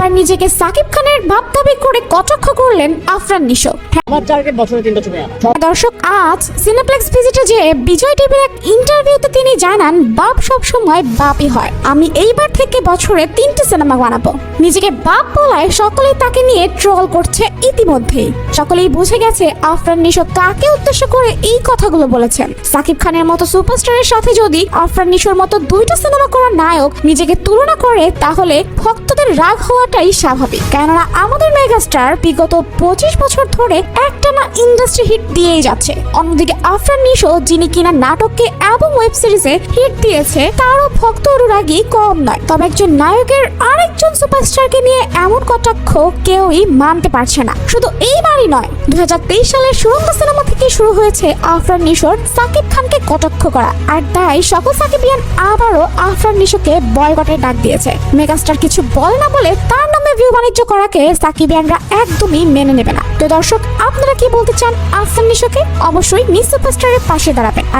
এবার নিজেকে সাকিব খানের বাপ দাবি করে কটাক্ষ করলেন আফরান নিশো। আমার টার্গেট বছরে 3টা ছবি আনা। দর্শক, আজ সিনেপ্লেক্স ভিজিটে যে বিজয় টিভির এক ইন্টারভিউতে তিনি জানান বাপ সব সময় বাপই হয়। আমি এইবার থেকে বছরে 3টি সিনেমা বানাবো। নিজেকে বাপ বলায় সকলেই তাকে নিয়ে ট্রল করছে। ইতিমধ্যেই সকলেই বুঝে গেছে আফরান নিশো কাকে উদ্দেশ্য করে এই কথাগুলো বলেছেন। সাকিব খানের মতো সুপারস্টারের সাথে যদি আফরান নিশোর মতো 2টা সিনেমা করা নায়ক নিজেকে তুলনা করে তাহলে ভক্তদের রাগ হওয়াটাই স্বাভাবিক। কেননা আমাদের মেগাস্টার বিগত 25 বছর ধরে একটানা ইন্ডাস্ট্রি হিট দিয়েই যাচ্ছে। অন্যদিকে আফরান নিশো যিনি কিনা নাটকে এবং ওয়েব সিরিজে হিট দিয়েছে তারও ভক্ত অনুরাগী কম নয়। তবে একজন নায়কের আরেকজন সুপারস্টারকে নিয়ে এমন কটাক্ষ কেউই মানতে পারছে না। শুধু এইবারই নয়, 2023 সালের সুরঙ্গ সিনেমা থেকে শুরু হয়েছে আফরান নিশোর সাকিব খানকে কটাক্ষ করা। আর তাই সকল সাকিবিয়ান আবারও আফরান নিশোকে বয়কটের ডাক দিয়েছে। মেগাস্টার কিছু বলে না বলে তার নামে ভিউ বাণিজ্য করাকে সাকিবিয়ানরা একদমই মেনে নেবে না। তো দর্শক, আপনারা কি বলতে চান আফরান নিশোকে? অবশ্যই মিস সুপারস্টারের পাশে দাঁড়াবেন। আর